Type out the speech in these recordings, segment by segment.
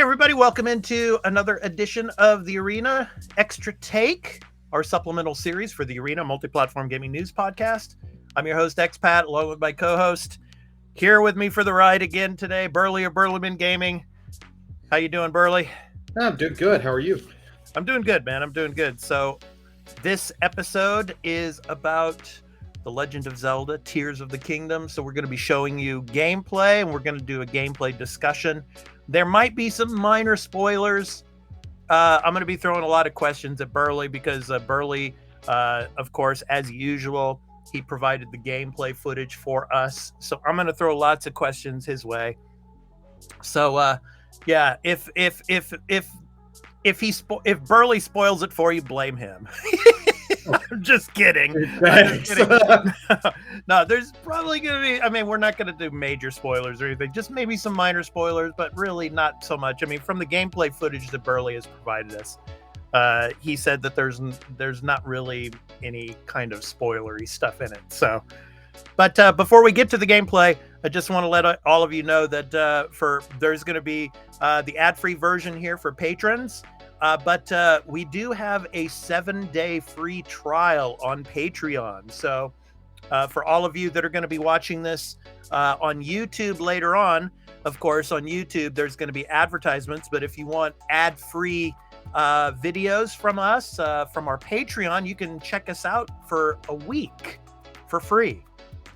everybody, welcome into another edition of the Arena Extra Take, our supplemental series for the Arena multi-platform gaming news podcast. I'm your host, Expat, along with my co-host. Here with me for the ride again today, Burley of Burleyman Gaming. How you doing, Burley? I'm doing good. How are you? I'm doing good, man. I'm doing good. So this episode is about The Legend of Zelda, Tears of the Kingdom. So we're going to be showing you gameplay, and we're going to do a gameplay discussion. There might be some minor spoilers. I'm going to be throwing a lot of questions at Burley because Burley, of course, as usual, he provided the gameplay footage for us. So I'm going to throw lots of questions his way. So yeah, if Burley spoils it for you, blame him. I'm just kidding. No, there's probably going to be, I mean, we're not going to do major spoilers or anything, just maybe some minor spoilers, but really not so much. I mean, from the gameplay footage that Burley has provided us, he said that there's not really any kind of spoilery stuff in it. So, but before we get to the gameplay, I just want to let all of you know that there's going to be the ad-free version here for patrons. But we do have a 7-day free trial on Patreon. So for all of you that are going to be watching this on YouTube later on, of course, on YouTube, there's going to be advertisements. But if you want ad-free videos from us, from our Patreon, you can check us out for a week for free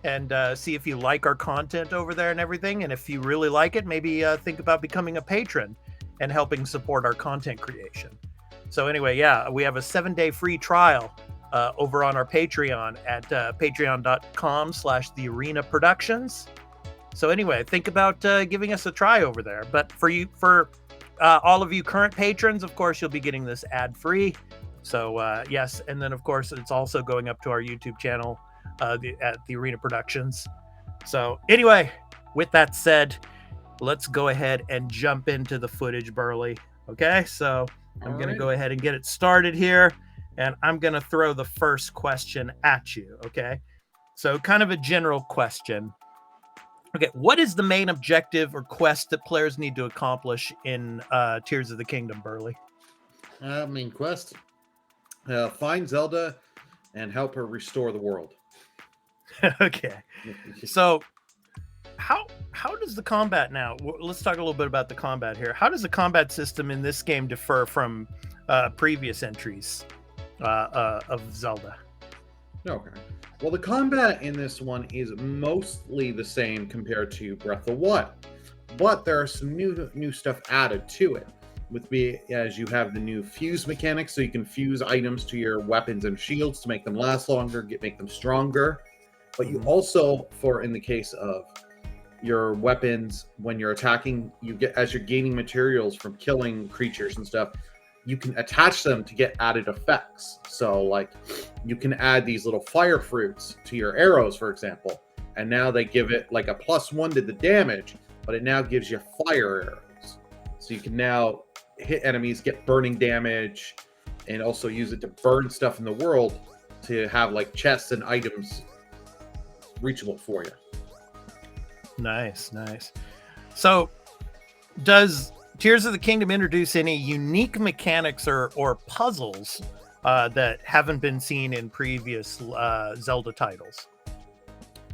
and see if you like our content over there and everything. And if you really like it, maybe think about becoming a patron and helping support our content creation. So anyway, yeah, we have a 7-day free trial over on our Patreon at patreon.com/thearenaproductions. So anyway, think about giving us a try over there. But for all of you current patrons, of course, you'll be getting this ad-free. So yes, and then of course, it's also going up to our YouTube channel at The Arena Productions. So anyway, with that said, let's go ahead and jump into the footage, Burley. Okay, so I'm going to go ahead and get it started here, and I'm going to throw the first question at you, okay? So kind of a general question. Okay, what is the main objective or quest that players need to accomplish in Tears of the Kingdom, Burley? Main quest. Find Zelda and help her restore the world. Okay, so how does the combat now? Let's talk a little bit about the combat here. How does the combat system in this game differ from previous entries of Zelda? Okay. Well, the combat in this one is mostly the same compared to Breath of the Wild, but there are some new stuff added to it. As you have the new fuse mechanics, so you can fuse items to your weapons and shields to make them last longer, make them stronger. But you also, in the case of your weapons, when you're attacking, as you're gaining materials from killing creatures and stuff, you can attach them to get added effects. So like you can add these little fire fruits to your arrows, for example, and now they give it like a +1 to the damage, but it now gives you fire arrows. So you can now hit enemies, get burning damage, and also use it to burn stuff in the world to have like chests and items reachable for you. Nice. So, does Tears of the Kingdom introduce any unique mechanics or puzzles that haven't been seen in previous Zelda titles?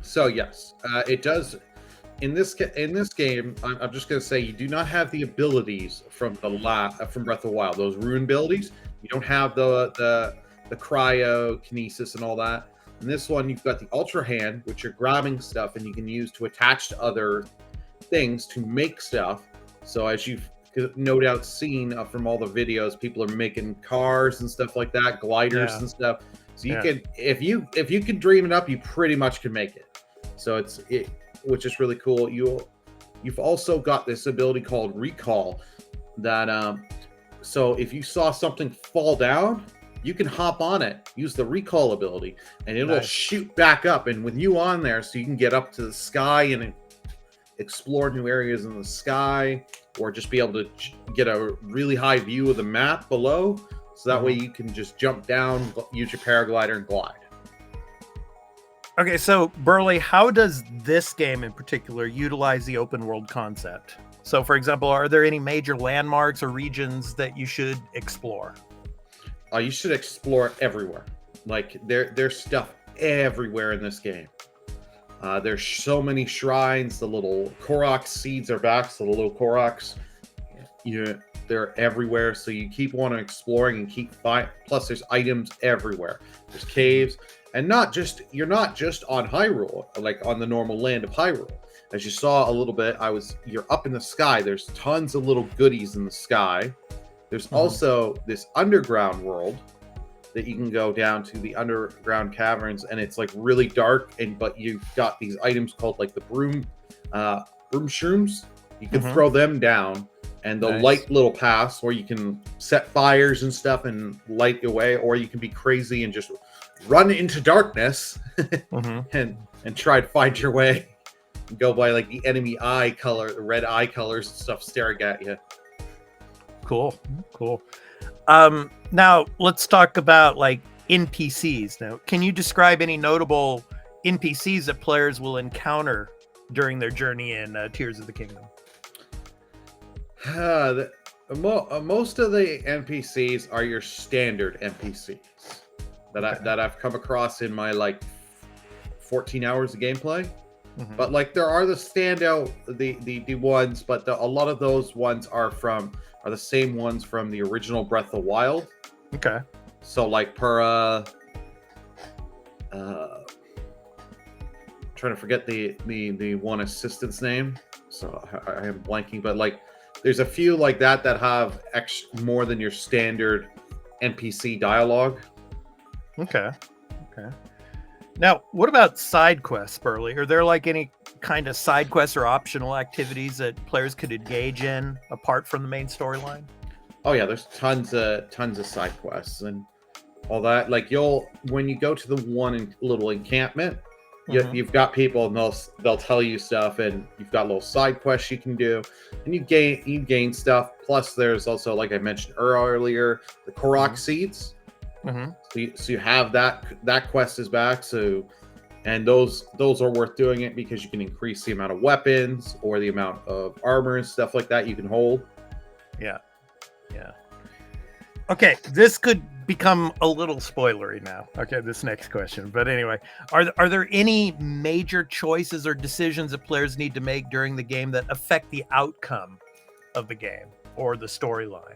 So yes, it does. In this game, I'm just going to say you do not have the abilities from Breath of the Wild. Those rune abilities, you don't have the cryokinesis and all that. In this one, you've got the Ultra Hand, which you're grabbing stuff and you can use to attach to other things to make stuff. So as you've no doubt seen from all the videos, people are making cars and stuff like that, gliders and stuff. So you can, if you can dream it up, you pretty much can make it. So which is really cool. You've also got this ability called Recall that so if you saw something fall down, you can hop on it, use the recall ability, and it'll shoot back up. And with you on there, so you can get up to the sky and explore new areas in the sky, or just be able to get a really high view of the map below. So that way you can just jump down, use your paraglider, and glide. Okay, so Burley, how does this game in particular utilize the open world concept? So, for example, are there any major landmarks or regions that you should explore? You should explore everywhere. Like there's stuff everywhere in this game. There's so many shrines. The little Korok seeds are back, so the little Koroks, they're everywhere. So you keep on exploring and keep finding. Plus, there's items everywhere. There's caves, and you're not just on Hyrule, like on the normal land of Hyrule. As you saw a little bit, you're up in the sky. There's tons of little goodies in the sky. There's also this underground world that you can go down to the underground caverns, and it's like really dark, but you've got these items called like the broom shrooms. You can throw them down and they'll light little paths, or you can set fires and stuff and light away, or you can be crazy and just run into darkness and try to find your way. Go by like the enemy eye color, the red eye colors and stuff staring at you. Cool. Now let's talk about like NPCs. Now, can you describe any notable NPCs that players will encounter during their journey in Tears of the Kingdom? Most of the NPCs are your standard NPCs that I've come across in my like 14 hours of gameplay. But like there are the standout the ones, but a lot of those ones are the same ones from the original Breath of the Wild. Okay. So like trying to forget the one assistant's name. So I am blanking, but like there's a few like that have more than your standard NPC dialogue. Okay. Now, what about side quests, Burley? Are there like any kind of side quests or optional activities that players could engage in apart from the main storyline? Oh yeah, there's tons of side quests and all that. Like when you go to the one little encampment, you've got people and they'll tell you stuff, and you've got little side quests you can do, and you gain stuff. Plus, there's also, like I mentioned earlier, the Korok seeds. So you have that quest is back. So, and those are worth doing it because you can increase the amount of weapons or the amount of armor and stuff like that you can hold. Yeah. Okay, this could become a little spoilery now. Okay, this next question. But anyway, are there any major choices or decisions that players need to make during the game that affect the outcome of the game or the storyline?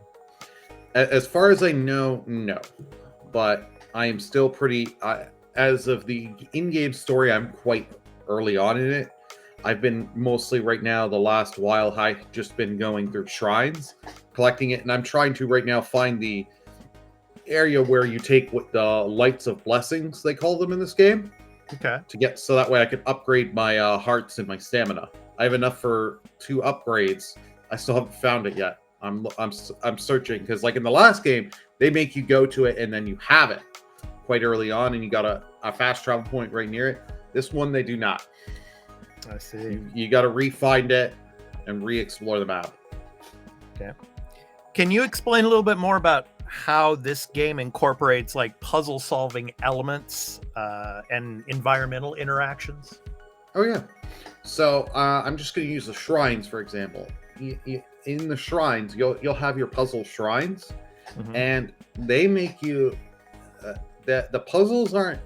As far as I know, no. But I am still as of the in-game story, I'm quite early on in it. I've been mostly right now, the last while, I've just been going through shrines, collecting it, and I'm trying to right now find the area where you take what the Lights of Blessings, they call them in this game. Okay. So that way I can upgrade my hearts and my stamina. I have enough for 2 upgrades. I still haven't found it yet. I'm searching because like in the last game, they make you go to it and then you have it quite early on, and you got a fast travel point right near it. This one they do not. I see. You got to re-find it and re-explore the map. Okay. Can you explain a little bit more about how this game incorporates like puzzle solving elements and environmental interactions? Oh yeah. So I'm just going to use the shrines for example. In the shrines, you'll have your puzzle shrines, and they make you the puzzles aren't.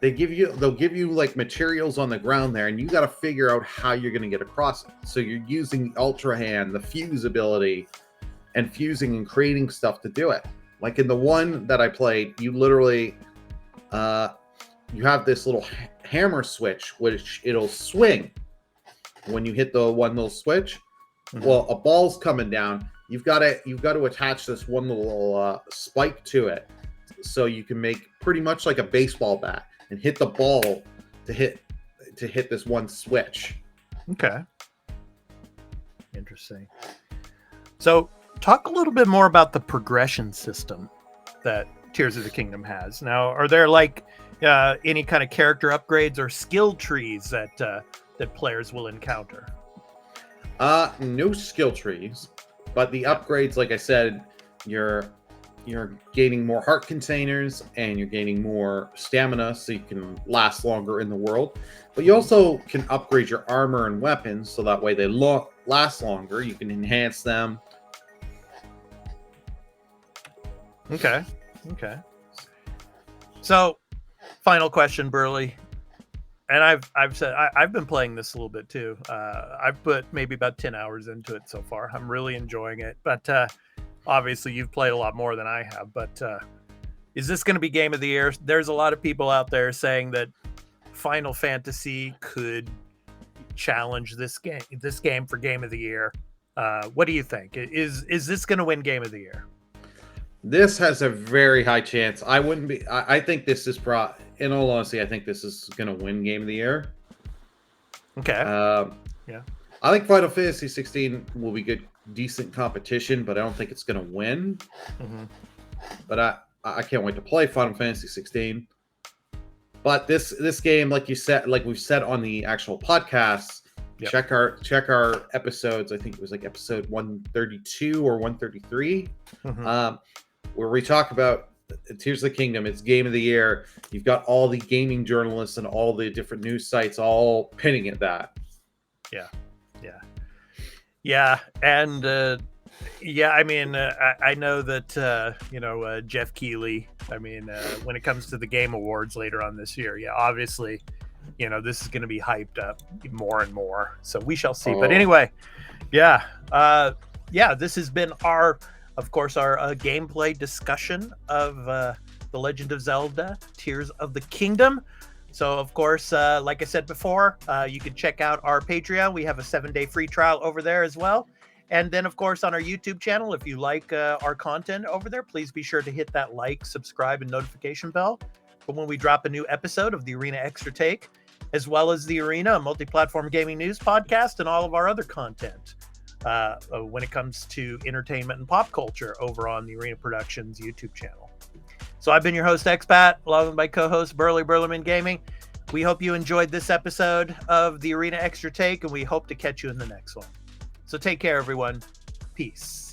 They'll give you like materials on the ground there, and you got to figure out how you're going to get across it. So you're using the Ultra Hand, the fuse ability, and fusing and creating stuff to do it. Like in the one that I played, you literally you have this little hammer switch, which it'll swing when you hit the one little switch. Well, a ball's coming down. You've got to attach this one little spike to it, so you can make pretty much like a baseball bat and hit the ball to hit this one switch. Okay. Interesting. So, talk a little bit more about the progression system that Tears of the Kingdom has. Now, are there like any kind of character upgrades or skill trees that players will encounter? No skill trees, but the upgrades, like I said, you're gaining more heart containers and you're gaining more stamina so you can last longer in the world. But you also can upgrade your armor and weapons so that way they last longer. You can enhance them. Okay. So, final question, Burley. And I've said I've been playing this a little bit too. I've put maybe about 10 hours into it so far. I'm really enjoying it. But obviously, you've played a lot more than I have. But is this going to be Game of the Year? There's a lot of people out there saying that Final Fantasy could challenge this game for Game of the Year. What do you think? Is this going to win Game of the Year? This has a very high chance. I wouldn't be. I think this is in all honesty, I think this is going to win Game of the Year. Okay. Yeah. I think Final Fantasy 16 will be good, decent competition, but I don't think it's going to win. Mm-hmm. But I can't wait to play Final Fantasy 16. But this game, like you said, like we've said on the actual podcast, yep. check our episodes. I think it was like episode 132 or 133, where we talk about Tears of the Kingdom. It's Game of the Year. You've got all the gaming journalists and all the different news sites all pinning at that. Yeah, and I mean, I know that Jeff Keighley. I mean, when it comes to the Game Awards later on this year, obviously, this is going to be hyped up more and more. So we shall see. But anyway, this has been our gameplay discussion of The Legend of Zelda: Tears of the Kingdom. So, of course, like I said before, you can check out our Patreon. We have a 7-day free trial over there as well. And then, of course, on our YouTube channel, if you like our content over there, please be sure to hit that like, subscribe, and notification bell for when we drop a new episode of the Arena Extra Take, as well as the Arena, a multi-platform gaming news podcast, and all of our other content when it comes to entertainment and pop culture over on the Arena Productions YouTube channel. So I've been your host, Expat, along with my co-host, Burley Burlerman Gaming. We hope you enjoyed this episode of the Arena Extra Take, and we hope to catch you in the next one. So take care, everyone. Peace.